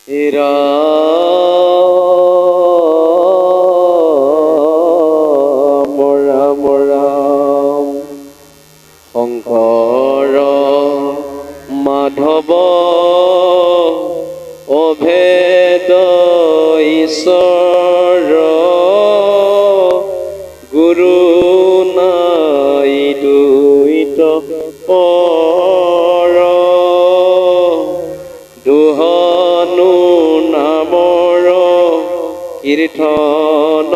হে ৰাম ৰাম শংকৰ মাধৱ অভেদ ঈশ্বৰ গুৰু নাই দুইত পৰ দুহনু নামৰ কীৰ্তন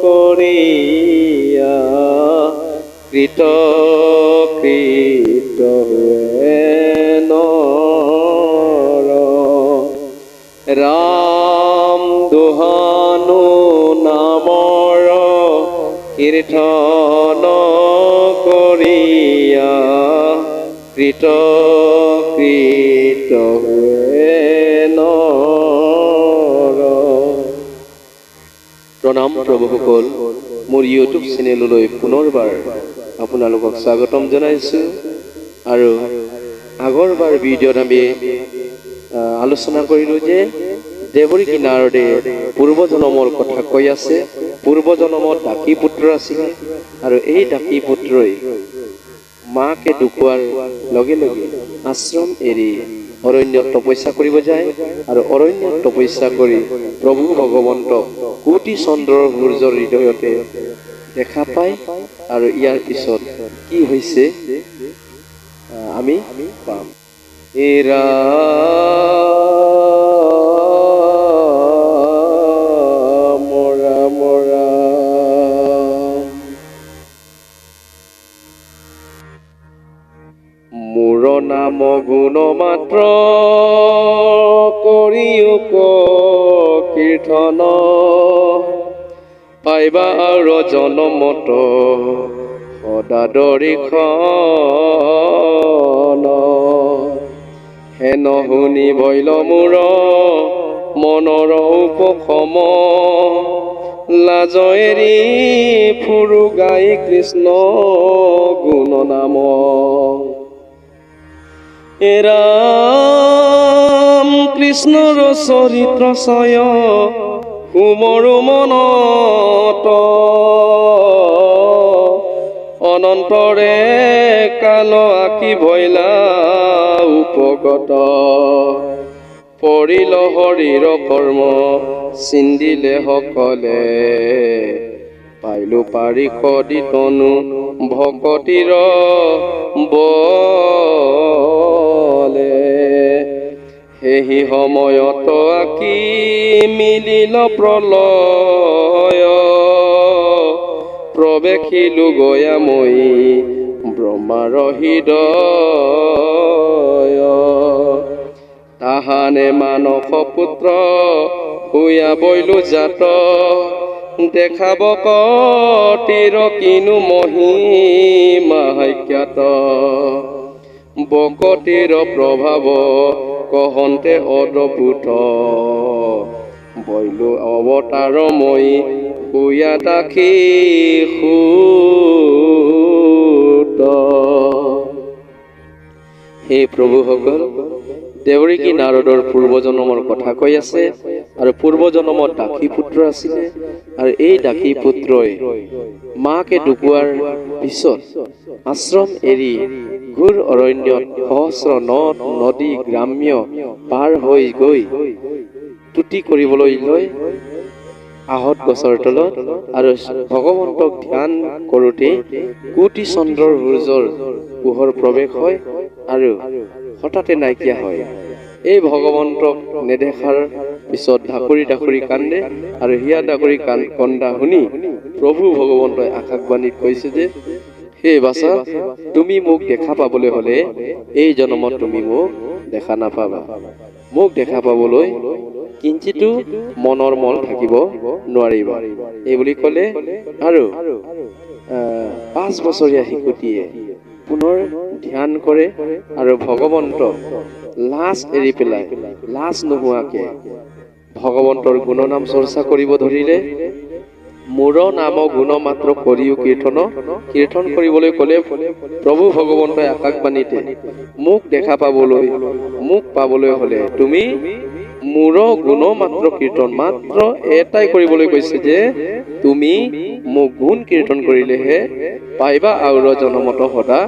কৰিয়া কৃত কৃত নৰ ৰাম দুহনু নামৰ কীৰ্তন কৰিয়া কৃত কৃত নৰ। প্ৰণাম প্ৰভুসকল, মোৰ ইউটিউব চেনেললৈ পুনৰবাৰ আপোনালোকক স্বাগতম জনাইছোঁ। আৰু আগৰবাৰ ভিডিঅ'ত আমি আলোচনা কৰিলোঁ যে দেৱৰী নাৰদে পূৰ্বজন্মৰ কথা কৈ আছে। পূৰ্বজন্মত ডাকি পুত্ৰ আছিলে আৰু এই ডাকি পুত্ৰই মাকে ঢুকোৱাৰ লগে লগে আশ্ৰম এৰি অৰণ্যত তপস্যা কৰিব যায় আৰু অৰণ্যত তপস্যা কৰি প্ৰভু ভগৱন্তক কোটি চন্দ্ৰৰ সূৰ্যৰ হৃদয়তে দেখা পায়। আৰু ইয়াৰ পিছত কি হৈছে আমি পাম। হে ৰাম ৰাম ৰাম মোৰ নাম গুণ মাত্ৰ কৰিও কীৰ্তন পাইবা আৰু জনমত সদা দৰিখন হেন শুনি বৈল মোৰ মনৰ উপশম লাজ এৰি ফুৰু গাই কৃষ্ণ গুণ নাম। হে ৰাম কৃষ্ণৰ চৰিত্ৰ চয় মোৰ মনত অনন্তৰে কাল আঁকি ভৈলা উপগত পৰিল হৰিৰ কৰ্ম চিন্দিলে সকলে পাইলো পাৰিষদি তনু ভকতিৰ বলে সেই সময়ত আঁকি মিলিল প্ৰলয় প্ৰৱেশিলো গয়া মই ব্ৰহ্মাৰ হৃদয় তাহানে মানস পুত্ৰ হুয়া বৈলো জাত দেখাব কটিৰ কিনো মহিমা জ্ঞাত বকটিৰ প্ৰভাৱ কহন্তে অদ্ভুত বৈলো অৱতাৰ মই হুয়া দাখি সুত। হে প্ৰভুসকল, দেৱৰী নাৰদৰ পূৰ্বজন্মৰ কথা কৈ আছে আৰু পূৰ্বজন্মত দাসী পুত্ৰ আছিলে আৰু এই দাসী পুত্ৰই মাকে ঢুকোৱাৰ পিছত আশ্ৰম এৰি ঘোৰ অৰণ্যত সহস্ৰ নদ নদী গ্ৰাম্য পাৰ হৈ গৈ তুতি কৰিবলৈ লয় আহত গছৰ তলত আৰু ভগৱন্তক ধ্যান কৰোঁতে কোটি চন্দ্ৰৰ সূৰ্যৰ পোহৰ প্ৰৱেশ হয় আৰু হঠাতে নাইকিয়া হয়। এই ভগৱন্তক নেদেখাৰ পিছত ঢাকুৰি ঢাকুৰি কান্দে আৰু হিয়া ঢাকুৰি কন্দা শুনি প্ৰভু ভগৱন্তই আকাশবাণীত কৈছে যে হে বাছা, তুমি মোক দেখা পাবলৈ হলে এই জন্মত তুমি মোক দেখা নাপাবা। মোক দেখা পাবলৈ কিঞ্চিতো মনৰ মল থাকিব নোৱাৰিবা এই বুলি ক'লে। আৰু 5 বছৰীয়া শিশুটিয়ে পুনৰ ধ্যান কৰে আৰু ভগৱন্তক লাজ এৰি পেলাই লাজ নোহোৱাকে ভগৱন্তৰ গুণনাম চৰ্চা কৰিব ধৰিলে। মোৰ নাম গুণ মাত্ৰ কৰিও কীৰ্তন কৰিবলৈ ক'লে প্ৰভু ভগৱন্তই আকাশবাণীতে মোক দেখা পাবলৈ মোক পাবলৈ হলে তুমি মোৰ গুণ মাত্ৰ কীৰ্তন, মাত্ৰ এটাই কৰিবলৈ কৈছে যে তুমি মোক গুণ কীৰ্তন কৰিলেহে পাইবা আৰু জনমত সদা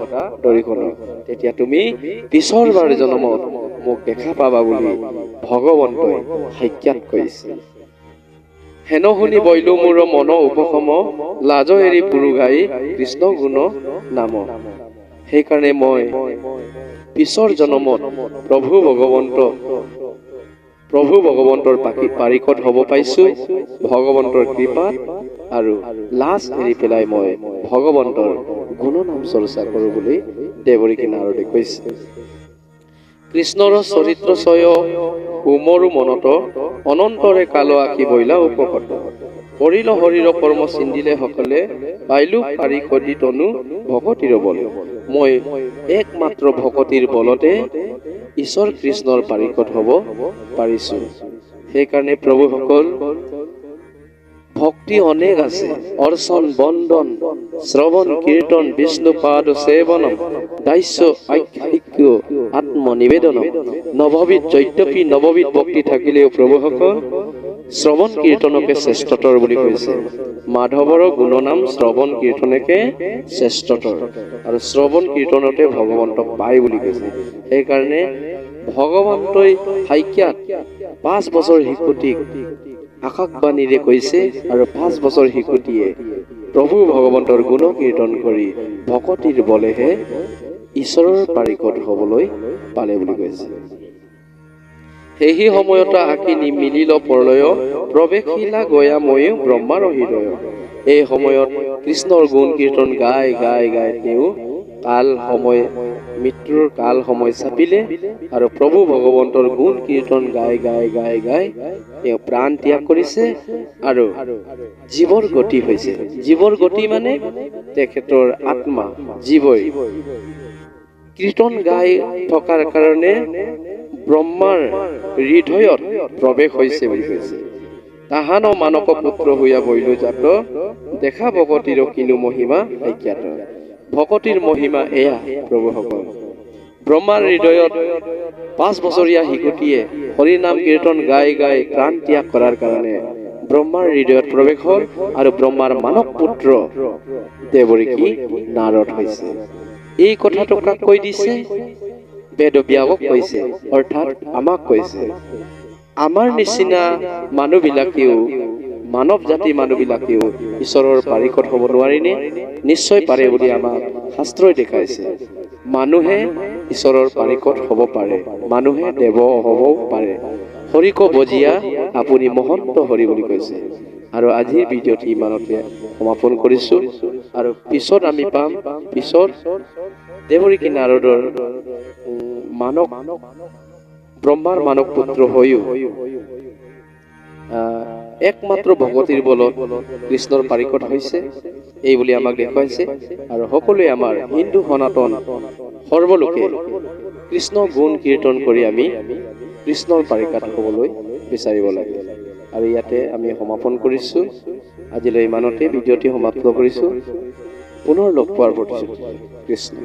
দৰিখন, তেতিয়া তুমি পিছৰ বাৰ জনমত মোক দেখা পাবা বুলি ভগৱন্তই সাক্ষাৎ কৰিছে। হেন শুনি বৈলো মোৰ মন উপশম, লাজ এৰি পুৰু গাই কৃষ্ণ গুণ নাম। সেইকাৰণে মই পিছৰ জনমত প্ৰভু ভগৱন্তৰ পাৰিকত হ'ব পাইছো ভগৱন্তৰ কৃপাত, আৰু লাজ এৰি পেলাই মই ভগৱন্তৰ গুণনাম চৰ্চা কৰো বুলি দেৱৰীকে নাৰদে কৈছে। কৃষ্ণৰ চৰিত্ৰ চয় উমৰো মনত, অনন্তৰে কাল আঁকি বৈলা উপকত। কৰিল হৰিৰ কৰ্ম চিন্দিলে সকলে, পাইলো পাৰিকদি তনু ভকতিৰ বল। মই একমাত্ৰ ভকতিৰ বলতে ঈশ্বৰ কৃষ্ণৰ পাৰিকত হ'ব পাৰিছো। সেইকাৰণে প্ৰভুসকল, ভক্তি অনেক আছে, অৰ্চন বন্দন শ্ৰৱণ কীৰ্তন বিষ্ণু পাদ সেৱনম, দাস্য আখ্যায়িক আত্মনিবেদনম। নৱবিধ যদ্যপি নৱবিধ ভক্তি থাকিলেও প্ৰভুসকল শ্ৰৱণ কীৰ্তনকে শ্ৰেষ্ঠতৰ বুলি কৈছে। মাধৱৰ গুণনাম শ্ৰৱণ কীৰ্তনকে শ্ৰেষ্ঠতৰ, আৰু শ্ৰৱণ কীৰ্তনতে ভগৱন্তক পায় বুলি কৈছে। সেইকাৰণে ভগৱন্তই সাক্ষাৎ 5 বছৰ শিশুটিক আকাশবাণীৰে কৈছে, আৰু 5 বছৰ শিশুটিয়ে প্ৰভু ভগৱন্তৰ গুণ কীৰ্তন কৰি ভকতিৰ বলেহে ঈশ্বৰৰ পাৰিকত হ'বলৈ পালে বুলি কৈছে। সেই সময়ত আঁকি মিলিল প্ৰলয়, প্ৰৱেশিলা গয়া ময়ো ব্ৰহ্মাৰ হৃদয়। এই সময়ত কৃষ্ণৰ গুণ কীৰ্তন গাই গাই গাই তেওঁ মৃত্যুৰ কাল সময় চাপিলে, আৰু প্ৰভু ভগৱন্তৰ গুণ কীৰ্তন গাই গাই গাই গাই তেওঁ প্ৰাণ ত্যাগ কৰিছে, আৰু জীৱৰ গতি হৈছে। জীৱৰ গতি মানে তেখেতৰ আত্মা জীৱই কীৰ্তন গাই থকাৰ কাৰণে ব্ৰহ্মাৰ হৃদয়ত প্ৰৱেশ হৈছে বুলি কৈছে। তাহান মানক পুত্ৰ হৈয়া বৈলো জাত, দেখা ভকতিৰ কিনো মহিমা সাক্ষাৎ। ভকতিৰ মহিমা এয়া প্ৰভুসকল। ব্ৰহ্মাৰ হৃদয়ত 5 বছৰীয়া শিশুটিয়ে হৰি নাম কীৰ্তন গাই গাই প্ৰাণ ত্যাগ কৰাৰ কাৰণে ব্ৰহ্মাৰ হৃদয়ত প্ৰৱেশ হ'ল, আৰু ব্ৰহ্মাৰ মানৱ পুত্ৰ দেৱৰীকী নাৰদ হৈছে। এই কথাটো কাক কৈ দিছে? বেদব্যাসক কৈছে, অৰ্থাৎ আমাক কৈছে। আমাৰ নিচিনা মানুহবিলাকেও, মানৱ জাতি মানুহবিলাকেও ঈশ্বৰৰ পাৰিকত হ'ব নোৱাৰিনে? নিশ্চয় পাৰে বুলি আমাক শাস্ত্ৰই দেখাইছে। মানুহে ঈশ্বৰৰ পাৰিকত হ'ব পাৰে, মানুহে দেৱ হ'বও পাৰে। হৰিক বজিয়া আপুনি মহন্ত হৰি বুলি কৈছে। আৰু আজিৰ ভিডিঅ'টি ইমানতে সমাপন কৰিছো, আৰু পিছত আমি পাম পিছত দেৱৰীকী নাৰদৰ ব্ৰহ্মাৰ মানৱ পুত্ৰ হৈও একমাত্ৰ ভগতিৰ বলত কৃষ্ণৰ পাৰিকত হৈছে, এই বুলি আমাক দেখুৱাইছে। আৰু সকলোৱে আমাৰ হিন্দু সনাতন সৰ্বলোকে কৃষ্ণ গুণ কীৰ্তন কৰি আমি কৃষ্ণৰ পাৰিকত হ'বলৈ বিচাৰিব লাগে। আৰু ইয়াতে আমি সমাপন কৰিছো। আজিলৈ ইমানতে ভিডিঅ'টি সমাপ্ত কৰিছো। পুনৰ লগ পোৱাৰ প্ৰতিশ্ৰুতি। কৃষ্ণ।